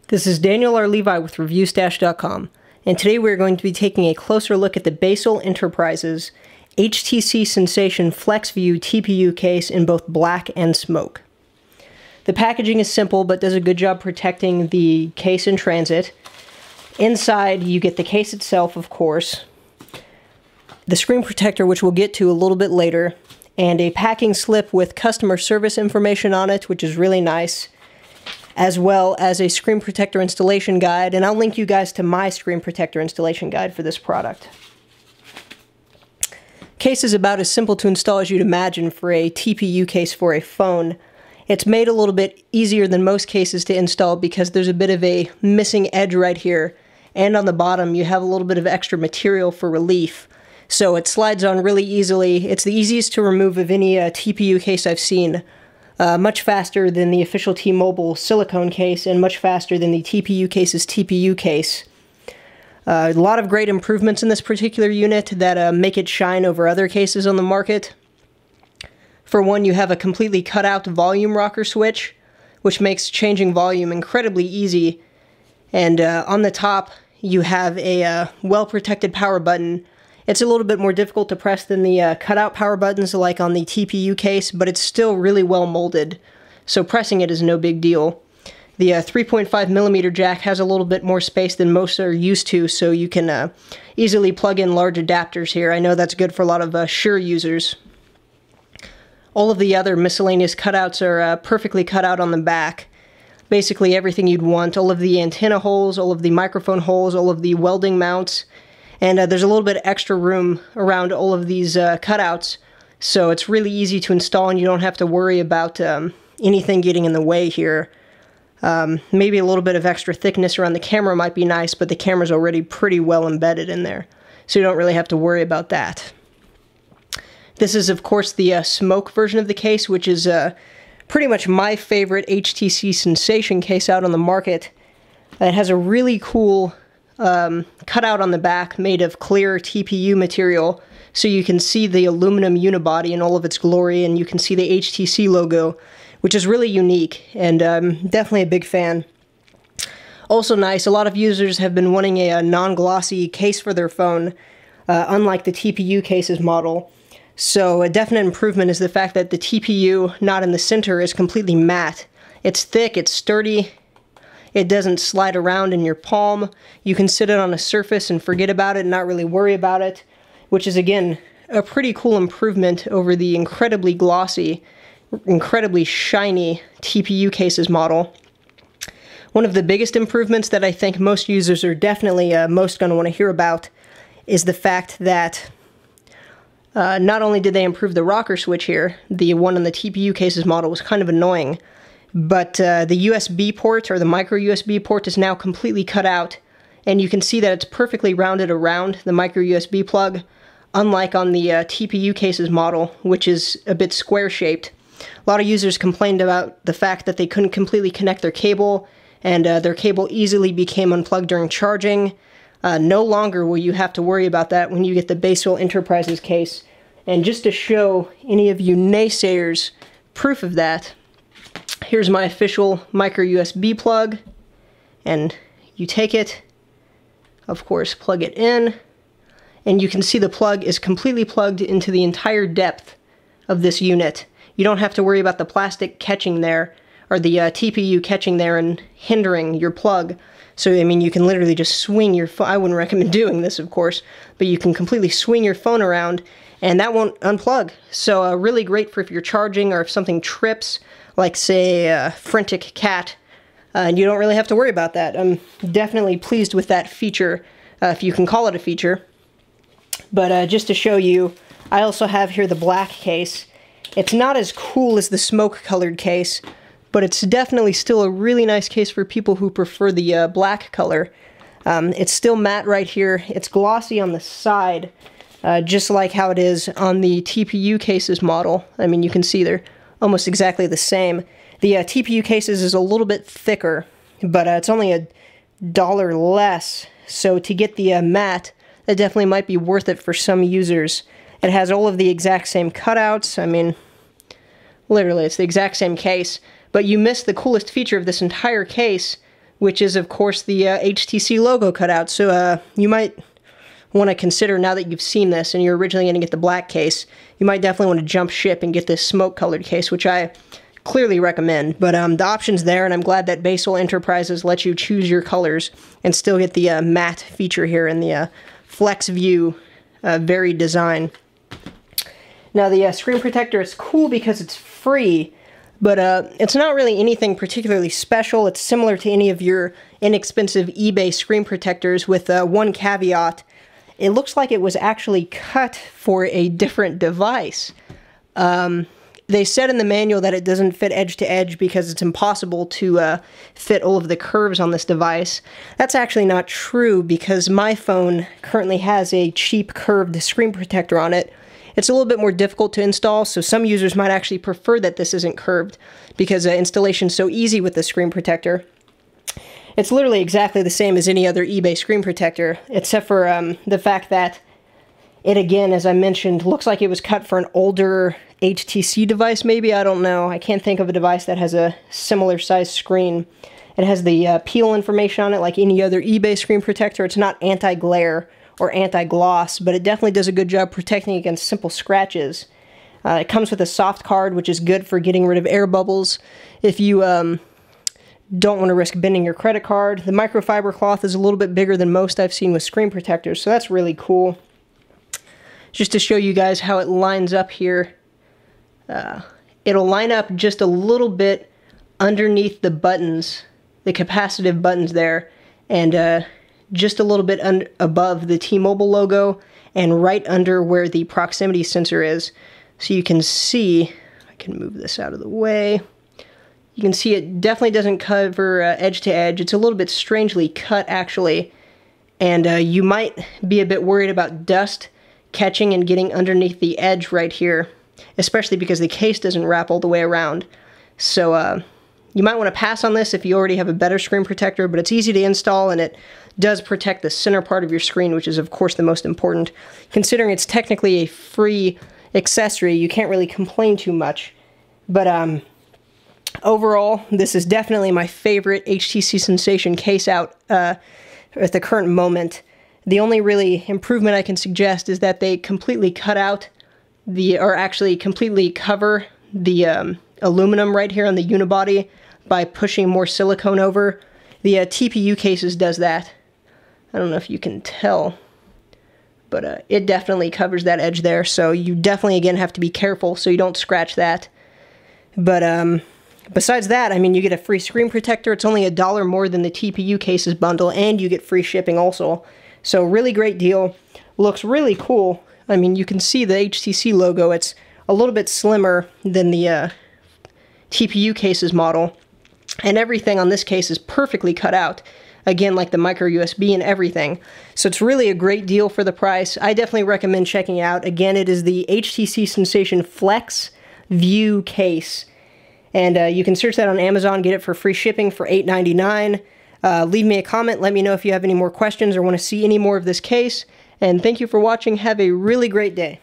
This is Daniel R. Levi with ReviewStash.com, and today we're going to be taking a closer look at the Basal Enterprises HTC Sensation FlexVue TPU case in both black and smoke. The packaging is simple but does a good job protecting the case in transit. Inside you get the case itself, of course, the screen protector, which we'll get to a little bit later, and a packing slip with customer service information on it, which is really nice, as well as a screen protector installation guide, and I'll link you guys to my screen protector installation guide for this product. Case is about as simple to install as you'd imagine for a TPU case for a phone. It's made a little bit easier than most cases to install because there's a bit of a missing edge right here, and on the bottom you have a little bit of extra material for relief. So it slides on really easily. It's the easiest to remove of any TPU case I've seen. Much faster than the official T-Mobile silicone case, and much faster than the TPU case's TPU case. A lot of great improvements in this particular unit that make it shine over other cases on the market. For one, you have a completely cut out volume rocker switch, which makes changing volume incredibly easy. And on the top, you have a well-protected power button. It's a little bit more difficult to press than the cutout power buttons like on the TPU case, but it's still really well molded, so pressing it is no big deal. The 3.5mm jack has a little bit more space than most are used to, so you can easily plug in large adapters here. I know that's good for a lot of Shure users. All of the other miscellaneous cutouts are perfectly cut out on the back. Basically everything you'd want, all of the antenna holes, all of the microphone holes, all of the welding mounts. And there's a little bit of extra room around all of these cutouts, so it's really easy to install and you don't have to worry about anything getting in the way here. Maybe a little bit of extra thickness around the camera might be nice, but the camera's already pretty well embedded in there, so you don't really have to worry about that. This is, of course, the smoke version of the case, which is pretty much my favorite HTC Sensation case out on the market. It has a really cool cutout on the back made of clear TPU material, so you can see the aluminum unibody in all of its glory, and you can see the HTC logo, which is really unique, and definitely a big fan. Also nice, a lot of users have been wanting a non-glossy case for their phone, unlike the TPU case's model. So a definite improvement is the fact that the TPU, not in the center, is completely matte. It's thick, it's sturdy. It doesn't slide around in your palm. You can sit it on a surface and forget about it and not really worry about it, which is, again, a pretty cool improvement over the incredibly glossy, incredibly shiny TPU cases model. One of the biggest improvements that I think most users are definitely most going to want to hear about is the fact that not only did they improve the rocker switch here, the one on the TPU cases model was kind of annoying, but the USB port, or the micro USB port, is now completely cut out, and you can see that it's perfectly rounded around the micro USB plug, unlike on the TPU cases model, which is a bit square-shaped. A lot of users complained about the fact that they couldn't completely connect their cable, and their cable easily became unplugged during charging. No longer will you have to worry about that when you get the Basal Enterprises case. And just to show any of you naysayers proof of that, here's my official micro USB plug, and you take it, of course, plug it in, and you can see the plug is completely plugged into the entire depth of this unit. You don't have to worry about the plastic catching there, or the TPU catching there and hindering your plug. So, I mean, you can literally just swing your phone. I wouldn't recommend doing this, of course, but you can completely swing your phone around, and that won't unplug. So, really great for if you're charging, or if something trips, like, say, a frantic cat, and you don't really have to worry about that. I'm definitely pleased with that feature, if you can call it a feature. But just to show you, I also have here the black case. It's not as cool as the smoke-colored case, but it's definitely still a really nice case for people who prefer the black color. It's still matte right here. It's glossy on the side, just like how it is on the TPU cases model. I mean, you can see they're almost exactly the same. The TPU cases is a little bit thicker, but it's only $1 less, so to get the matte, that definitely might be worth it for some users. It has all of the exact same cutouts. I mean, literally, it's the exact same case, but you miss the coolest feature of this entire case, which is, of course, the HTC logo cut out. So you might want to consider, now that you've seen this and you're originally going to get the black case, you might definitely want to jump ship and get this smoke-colored case, which I clearly recommend. But the option's there, and I'm glad that Basal Enterprises lets you choose your colors and still get the matte feature here in the FlexVue varied design. Now, the screen protector is cool because it's free, but it's not really anything particularly special. It's similar to any of your inexpensive eBay screen protectors, with one caveat. It looks like it was actually cut for a different device. They said in the manual that it doesn't fit edge to edge because it's impossible to fit all of the curves on this device. That's actually not true, because my phone currently has a cheap curved screen protector on it. It's a little bit more difficult to install, so some users might actually prefer that this isn't curved, because installation's so easy with the screen protector. It's literally exactly the same as any other eBay screen protector, except for the fact that it, again, as I mentioned, looks like it was cut for an older HTC device, maybe? I don't know. I can't think of a device that has a similar size screen. It has the peel information on it like any other eBay screen protector. It's not anti-glare or anti-gloss, but it definitely does a good job protecting against simple scratches. It comes with a soft card, which is good for getting rid of air bubbles if you don't want to risk bending your credit card. The microfiber cloth is a little bit bigger than most I've seen with screen protectors, so that's really cool. Just to show you guys how it lines up here, it'll line up just a little bit underneath the buttons, the capacitive buttons there, and just a little bit above the T-Mobile logo, and right under where the proximity sensor is. So you can see, I can move this out of the way, you can see it definitely doesn't cover edge to edge. It's a little bit strangely cut, actually, and you might be a bit worried about dust catching and getting underneath the edge right here, especially because the case doesn't wrap all the way around. So you might want to pass on this if you already have a better screen protector, but it's easy to install, and it does protect the center part of your screen, which is, of course, the most important. Considering it's technically a free accessory, you can't really complain too much. But overall, this is definitely my favorite HTC Sensation case out at the current moment. The only really improvement I can suggest is that they completely cut out or actually completely cover the aluminum right here on the unibody by pushing more silicone over. The TPU cases does that. I don't know if you can tell, but it definitely covers that edge there, so you definitely, again, have to be careful so you don't scratch that. But besides that, I mean, you get a free screen protector. It's only $1 more than the TPU cases bundle, and you get free shipping also. So really great deal. Looks really cool. I mean, you can see the HTC logo. It's a little bit slimmer than the TPU cases model, and everything on this case is perfectly cut out. Again, like the micro USB and everything. So it's really a great deal for the price. I definitely recommend checking it out. Again, it is the HTC Sensation FlexVue case. And you can search that on Amazon, get it for free shipping for $8.99. Leave me a comment, let me know if you have any more questions or want to see any more of this case. And thank you for watching. Have a really great day.